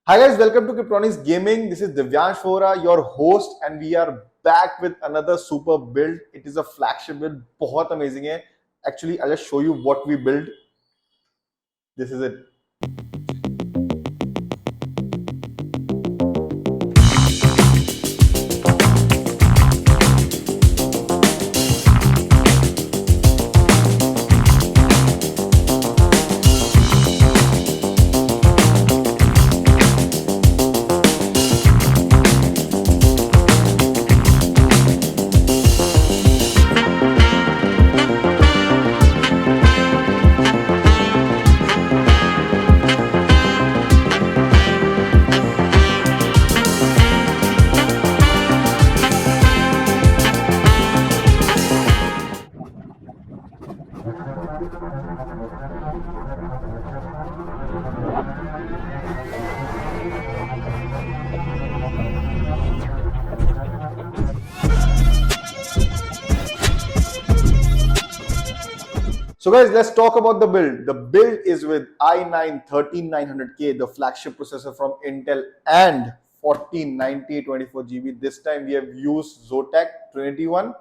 Hi guys, welcome to Kryptonics Gaming. This is Divyansh Vora, your host, and we are back with another super build. It is a flagship build, बहुत amazing है. Actually, I'll just show you what we built. This is it. So guys, let's talk about the build. The build is with i9-13900K, the flagship processor from Intel, and 4090 24GB. This time we have used Zotac Trinity One.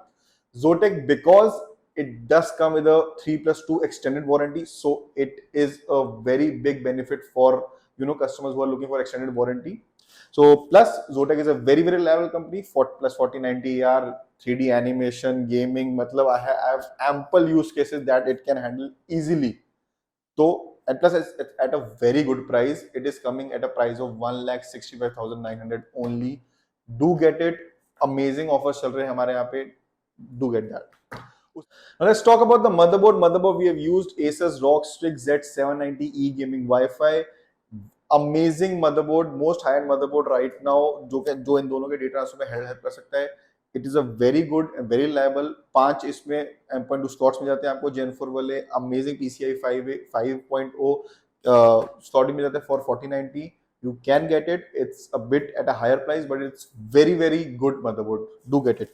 Zotac because it does come with a 3+2 extended warranty, so it is a very big benefit for customers who are looking for extended warranty. So plus Zotac is a very reliable company. Plus 4090 AR, 3D animation, gaming. मतलब I have ample use cases that it can handle easily. So and plus it's at a very good price. It is coming at a price of 1,65,900 only. Do get it. Amazing offers चल रहे हैं हमारे यहाँ पे. Do get that. Now let's talk about the motherboard. Motherboard we have used Asus ROG Strix Z790E gaming Wi-Fi. Amazing motherboard, most high and motherboard right now जो इन दोनों के data transfer में हेल्प कर सकता है. It is a very good, very reliable. 5 इसमें M.2 slots मिल जाते हैं आपको Gen 4 वाले. अमेजिंग PCI 5.0 स्लॉट मिल जाता है for 4090. You can get it. It's a bit at a higher price, but it's very good motherboard. Do get it.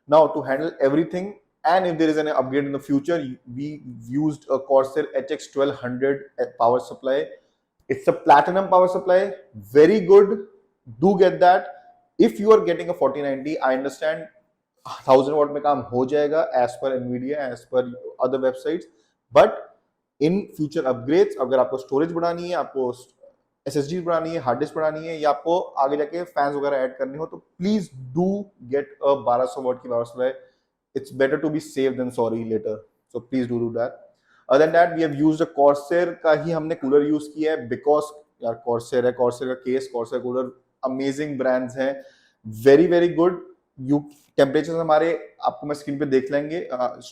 Now to handle everything, and if there is an upgrade in the future, we used a Corsair HX 1200 power supply. It's a platinum power supply, very good. Do get that. If you are getting a 4090, I understand 1000 watt में काम हो जाएगा as per Nvidia, as per other websites. But in future upgrades, अगर आपको storage बढ़ानी है, आपको SSD बढ़ानी है, हार्ड डिस्क बढ़ानी है, या आपको आगे जाके फैंस वगैरह ऐड करने हो, तो please do get a 1200 watt की power supply. It's better to be safe than sorry later. So please do that. Other than that, we have used a Corsair का ही हमने कूलर यूज किया है because यार Corsair है, Corsair का case, Corsair cooler amazing brands हैं, very good. You temperature हमारे आपको मैं स्क्रीन पे देख लेंगे.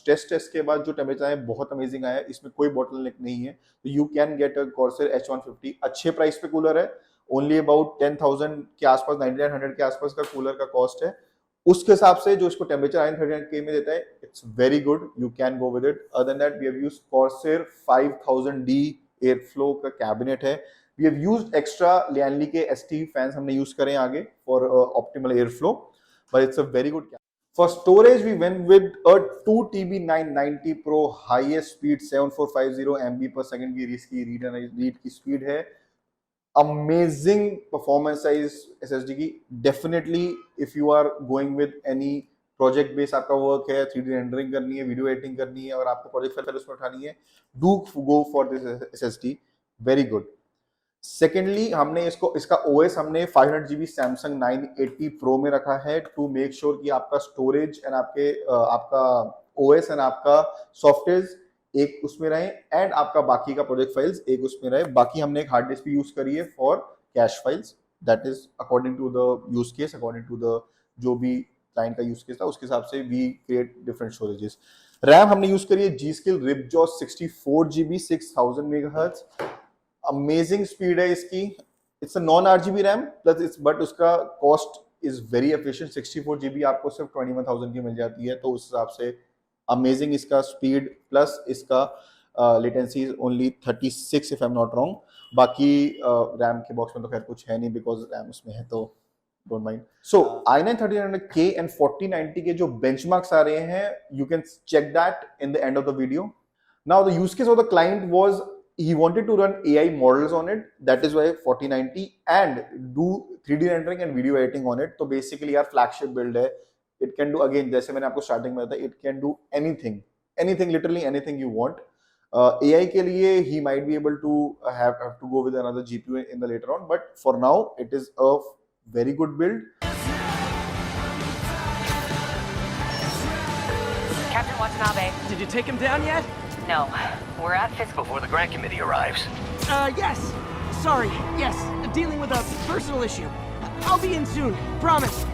टेस्ट के बाद जो टेम्परेचर है बहुत अमेजिंग आया है. इसमें कोई बॉटलनेक नहीं है. तो you can get a Corsair H150. अच्छे प्राइस पे कूलर है. ओनली अबाउट 10,000 के आसपास, 9900 के आसपास का कूलर का कॉस्ट है. उसके हिसाब से जो इसको टेम्परेचर 930K में देता है, it's very good. You can go with it. Other than that we have used Corsair 5000D airflow का कैबिनेट है. We have used extra Lian Li के ST फैंस हमने यूज करें आगे for optimal airflow, but it's a very good. For storage, we went with a 2TB 990 Pro highest speed 7450 MB per second की read की speed है. Amazing performance size SSD की. Definitely if you are going with any project based आपका work है, 3D rendering करनी है, video editing करनी है और आपको प्रोजेक्ट फाइल उसमें उठानी है, do go for this SSD. Very good. Secondly हमने इसका OS हमने 500GB Samsung 980 Pro में रखा है टू मेक श्योर कि आपका स्टोरेज एंड आपका OS एंड आपका सॉफ्टवेयर एक उसमें रहे एंड आपका बाकी का प्रोजेक्ट फाइल्स एक उसमें रहे. बाकी हमने एक हार्ड डिस्क भी यूज करी है for cache files. That is according to the use case, according to the जो भी क्लाइंट का यूज केस था उसके हिसाब से we create different storages. RAM हमने यूज करी है G.Skill Ripjaw 64GB 6000 MHz. Amazing speed है इसकी. It's a non RGB RAM plus but उसका cost is very efficient. 64GB आपको सिर्फ 21,000 की मिल जाती है, तो उस हिसाब से अमेजिंग इसका स्पीड. प्लस इसका latency is only 36 if I am not wrong. बाकी रैम के बॉक्स में तो खैर कुछ है नहीं बिकॉज रैम उसमें है, तो don't mind. So i9-13900K and 4090 के जो बेंचमार्क्स आ रहे हैं, you can check that in the end of the video. Now the use case of the client was he wanted to run AI models on it. That is why 4090, and do 3D rendering and video editing on it. So basically यार flagship build है. It can do, again जैसे मैंने आपको starting में बताया, it can do anything, literally anything you want. AI के लिए he might be able to have to go with another GPU in the later on, but for now it is a very good build. Captain Watanabe. Did you take him down yet? No, we're at Fisk. Before the grant committee arrives. Yes. Sorry. Yes. Dealing with a personal issue. I'll be in soon. Promise.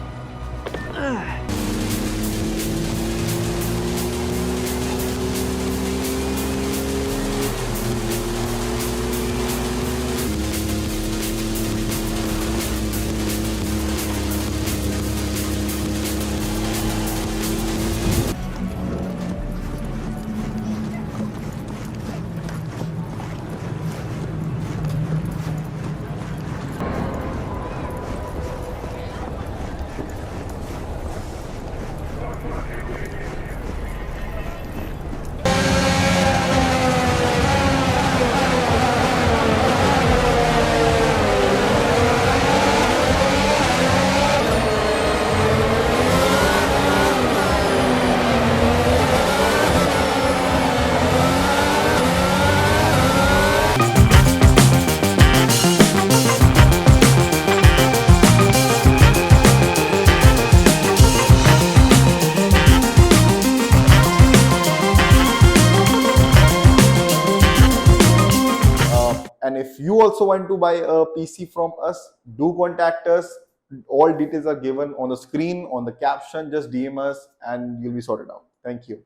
And if you also want to buy a PC from us, do contact us. All details are given on the screen, on the caption. Just DM us and you'll be sorted out. Thank you.